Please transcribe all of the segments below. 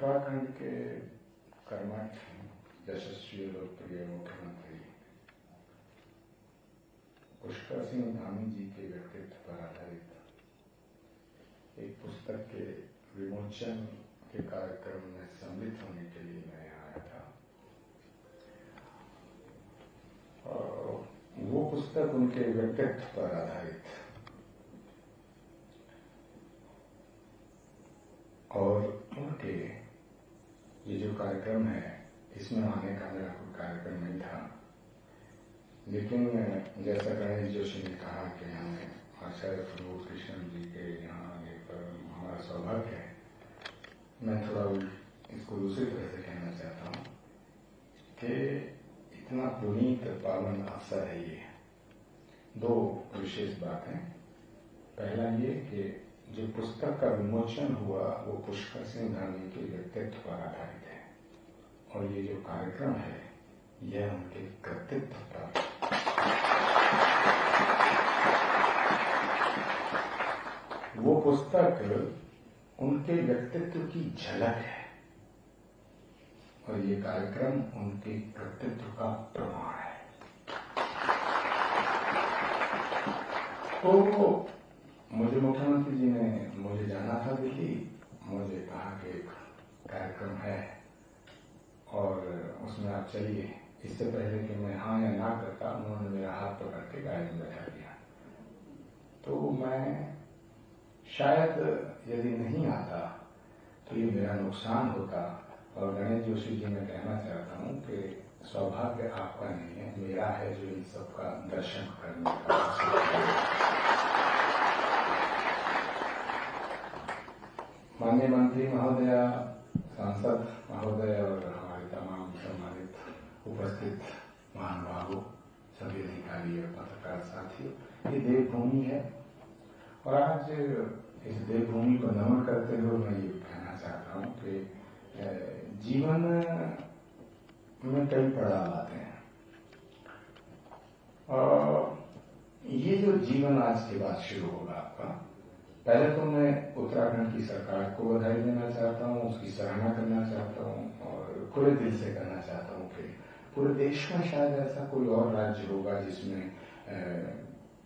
उत्तराखंड के कर्मठ यशस्वी लोकप्रिय मुख्यमंत्री पुष्कर सिंह धामी जी के व्यक्तित्व पर आधारित एक पुस्तक के विमोचन के कार्यक्रम में सम्मिलित होने के लिए मैं आया था। और वो पुस्तक उनके व्यक्तित्व पर आधारित और उनके ये जो कार्यक्रम है इसमें आने का मेरा कोई कार्यक्रम नहीं था, लेकिन जैसा गणेश जोशी ने कहा कि हमें आचार्य प्रमोद कृष्ण जी के यहाँ आने पर हमारा सौभाग्य है। मैं थोड़ा इसको दूसरी तरह से कहना चाहता हूँ कि इतना पुनीत पावन अवसर है ये। दो विशेष बातें। पहला ये कि जो पुस्तक का विमोचन हुआ वो पुष्कर सिंह धामी के व्यक्तित्व पर आधारित है और ये जो कार्यक्रम है यह उनके कृतित्व पर। वो पुस्तक उनके व्यक्तित्व की झलक है और ये कार्यक्रम उनके कृतित्व का प्रमाण है। तो मुझे मुख्यमंत्री जी ने मुझे जाना था दिल्ली, मुझे कहा कि एक कार्यक्रम है और उसमें आप चलिए। इससे पहले कि मैं हाँ या ना करता उन्होंने मेरा हाथ पकड़ के गाड़ी में बैठा दिया। तो मैं शायद यदि नहीं आता तो ये मेरा नुकसान होता। और गणेश जोशी जी मैं कहना चाहता हूँ कि सौभाग्य आपका नहीं है, मेरा है जो इन सबका दर्शन करने का। माननीय मंत्री महोदय, सांसद महोदय और हमारे तमाम सम्मानित उपस्थित महानुभावों, सभी अधिकारी और पत्रकार साथियों, ये देवभूमि है और आज इस देवभूमि को नमन करते हुए मैं ये कहना चाहता हूँ कि जीवन में कई पड़ाव आते हैं और ये जो जीवन आज के बाद शुरू होगा आपका, पहले तो मैं उत्तराखंड की सरकार को बधाई देना चाहता हूँ, उसकी सराहना करना चाहता हूँ और खुले दिल से करना चाहता हूँ कि पूरे देश में शायद ऐसा कोई और राज्य होगा जिसमें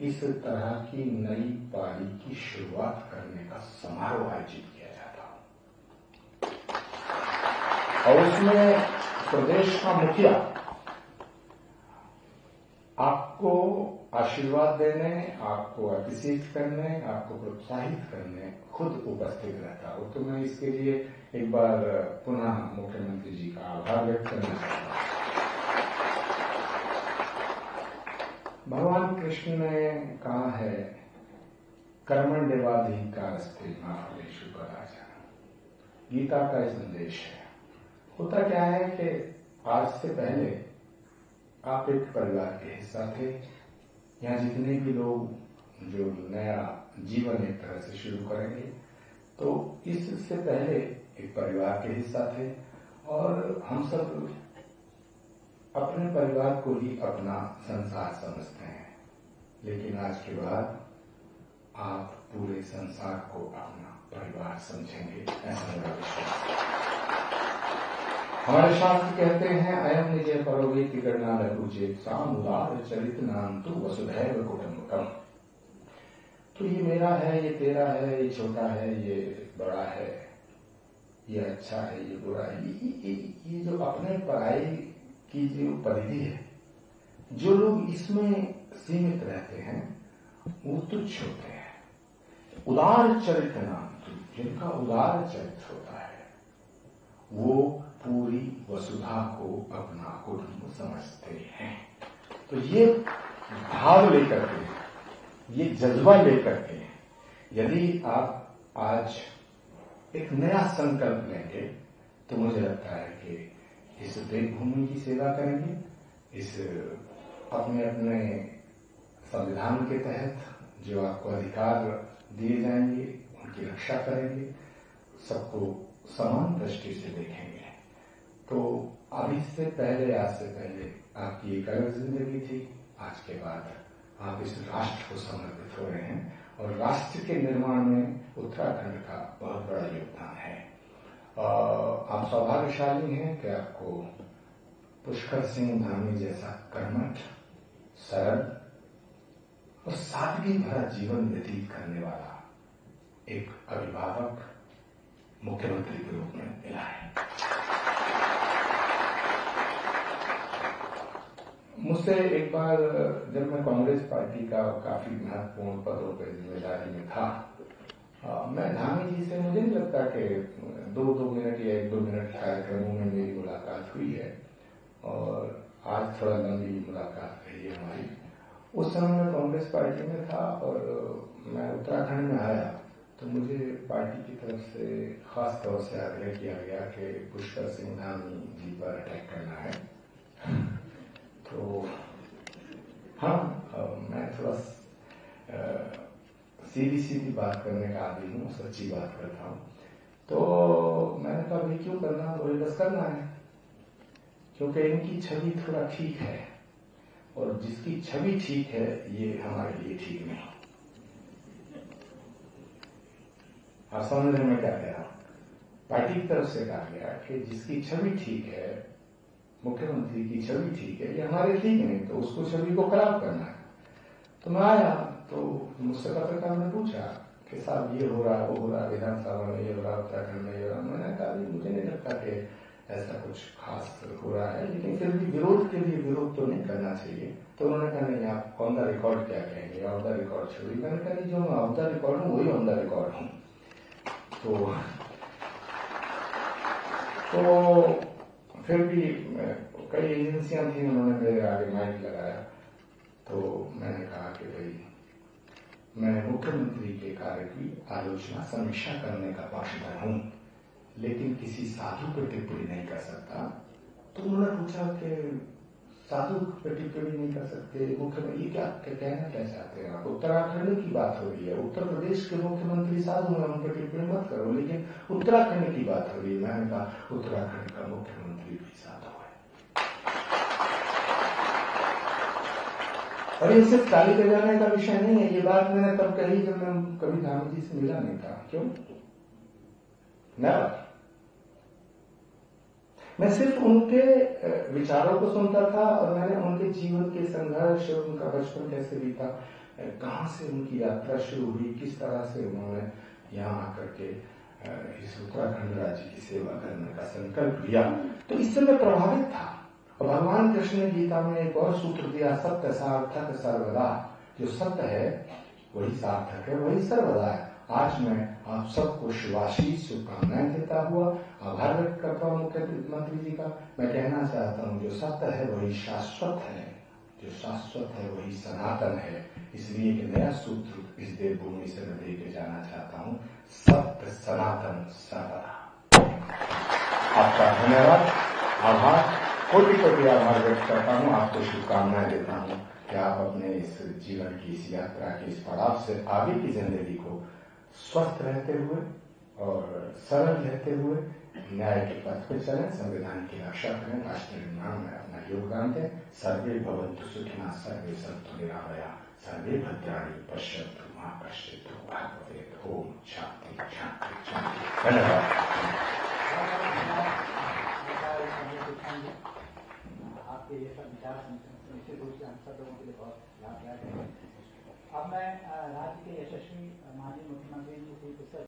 इस तरह की नई पारी की शुरुआत करने का समारोह आयोजित किया जाता हो और उसमें प्रदेश का मुखिया आपको आशीर्वाद देने, आपको अभिषेक करने, आपको प्रोत्साहित करने खुद उपस्थित रहता हो। तो मैं इसके लिए एक बार पुनः मुख्यमंत्री जी का आभार व्यक्त करना चाहता हूं। भगवान कृष्ण ने कहा है कर्मण्येवाधिकारस्ते मा फलेषु कदाचन। गीता का ये संदेश है। होता क्या है कि आज से पहले आप एक परिवार के हिस्सा थे। यहाँ जितने भी लोग जो नया जीवन एक तरह से शुरू करेंगे तो इससे पहले एक परिवार के हिस्सा थे और हम सब अपने परिवार को ही अपना संसार समझते हैं, लेकिन आज के बाद आप पूरे संसार को अपना परिवार समझेंगे, ऐसा मेरा विश्वास है। हमारे शास्त्र कहते हैं अयम निज परोवेति गणना लघुचेत साम उदार चरित नाम तु वसुधैव कुटुम्बकम। तो ये मेरा है, ये तेरा है, ये छोटा है, ये बड़ा है, ये अच्छा है, ये बुरा है, ये जो अपने पराई की जो परिधि है, जो लोग इसमें सीमित रहते हैं वो तुच्छ होते हैं। उदार चरित्र नाम तु, जिनका उदार चरित्र होता है वो पूरी वसुधा को अपना कुटुंब समझते हैं। तो ये भाव लेकर के, ये जज्बा लेकर के यदि आप आज एक नया संकल्प लेंगे तो मुझे लगता है कि इस देवभूमि की सेवा करेंगे, इस अपने अपने संविधान के तहत जो आपको अधिकार दिए जाएंगे उनकी रक्षा करेंगे, सबको समान दृष्टि से देखेंगे। तो अब इससे पहले, आज से पहले आपकी एक अलग जिंदगी थी, आज के बाद आप इस राष्ट्र को समर्पित हो रहे हैं और राष्ट्र के निर्माण में उत्तराखंड का बहुत बड़ा योगदान है। आप सौभाग्यशाली हैं कि आपको पुष्कर सिंह धामी जैसा कर्मठ, सरल और सादगी भरा जीवन व्यतीत करने वाला एक अभिभावक मुख्यमंत्री के रूप में मिला है। मुझसे एक बार जब मैं कांग्रेस पार्टी का काफी महत्वपूर्ण पदों पर जिम्मेदारी में था, मैं धामी जी से मुझे नहीं लगता कि 2 मिनट या 1-2 मिनट कार्यक्रमों में मेरी मुलाकात हुई है, और आज थोड़ा लंबी मुलाकात रही है हमारी। उस समय मैं कांग्रेस पार्टी में था और मैं उत्तराखंड में आया तो मुझे पार्टी की तरफ से खास तौर से आग्रह किया गया कि पुष्कर सिंह धामी जी पर अटैक करना है। तो हाँ, मैं थोड़ा सीधी बात करने का आदमी हूँ, सच्ची बात करता हूँ। तो मैंने कहा भाई क्यों करना, बोले बस करना है, क्योंकि इनकी छवि थोड़ा ठीक है और जिसकी छवि ठीक है ये हमारे लिए ठीक नहीं। आप समझ रहे मैं क्या कह रहा हूं? पार्टी की तरफ से कहा गया कि जिसकी छवि ठीक है, मुख्यमंत्री की छवि ठीक है, ये हमारे ठीक नहीं, तो उसको छवि को खराब करना है। तो मैं आया तो मुझसे पत्रकार ने पूछा कि साहब ये हो रहा, वो हो रहा, विधानसभा में ये हो रहा, उत्तराखंड में ये हो रहा। मैंने कहा मुझे नहीं लगता कि ऐसा कुछ खास हो रहा है, लेकिन फिर भी विरोध के लिए विरोध तो नहीं करना चाहिए। तो उन्होंने कहा नहीं, आप ऑन द रिकॉर्ड क्या कहेंगे, ऑन द रिकॉर्ड छोड़िए। मैंने कहा जो मैं ऑन द रिकॉर्ड हूँ वही ऑन द रिकॉर्ड हूँ। तो फिर भी कई एजेंसियां थी, उन्होंने मेरे आगे माइक लगाया। तो मैंने कहा कि भाई मैं मुख्यमंत्री के कार्य की आलोचना, समीक्षा करने का पक्षधर हूं, लेकिन किसी साधु पर टिप्पणी नहीं कर सकता। तो उन्होंने पूछा कि साधु पर टिप्पणी नहीं कर सकते, मुख्यमंत्री क्या कहना क्या चाहते हैं आप? उत्तराखंड की बात हो रही है, उत्तर प्रदेश के मुख्यमंत्री साधु हैं, उन पर टिप्पणी मत करो, लेकिन उत्तराखंड की बात हो रही है। मैंने कहा उत्तराखंड का मुख्यमंत्री भी साधु है। और ये सिर्फ ताली बजाने का विषय नहीं है। ये बात मैंने तब कही जब मैं कभी धामी जी से मिला नहीं था। क्यों? मैं सिर्फ उनके विचारों को सुनता था और मैंने उनके जीवन के संघर्ष, उनका बचपन कैसे बीता, कहां से उनकी यात्रा शुरू हुई, किस तरह से उन्होंने यहाँ आकर के इस उत्तराखंड राज्य की सेवा करने का संकल्प लिया, तो इससे मैं प्रभावित था। और भगवान कृष्ण ने गीता में एक और सूत्र दिया, सत्य सार्थक सर्वदा। जो सत्य है वही सार्थक है, वही सर्वदा है। आज मैं आप सबको शुभाशीष शुभकामनाएं देता हुआ आभार व्यक्त करता हूं मुख्यमंत्री जी का। मैं कहना चाहता हूं जो सत्य है वही शाश्वत है, जो शाश्वत है वही सनातन है। इसलिए एक नया सूत्र इस देवभूमि से मैं लेके जाना चाहता हूं, सत्य सनातन सर्वदा। आपका धन्यवाद, आभार, कोटि आभार व्यक्त करता हूं। आपको शुभकामनाएं देता हूं कि आप अपने इस जीवन की, इस यात्रा के इस पड़ाव से आगे की जिंदगी को स्वस्थ रहते हुए और सरल रहते हुए न्याय के पथ पर चलें, संविधान की रक्षा करें, राष्ट्र निर्माण में अपना योगदान दें। सर्वे भवन्तु सुखिनः, सर्वे सन्तु निरामयाः, सर्वे भद्राणि पश्यन्तु मा कश्चित् दुःखं भवेत्। ओम शांति शांति शांति। धन्यवाद। आपके ये सब विचार निश्चित रूप से हम सब लोगों के लिए बहुत लाभदायक है। अब मैं राज्य के यशस्वी माननीय मुख्यमंत्री जी की पुस्तक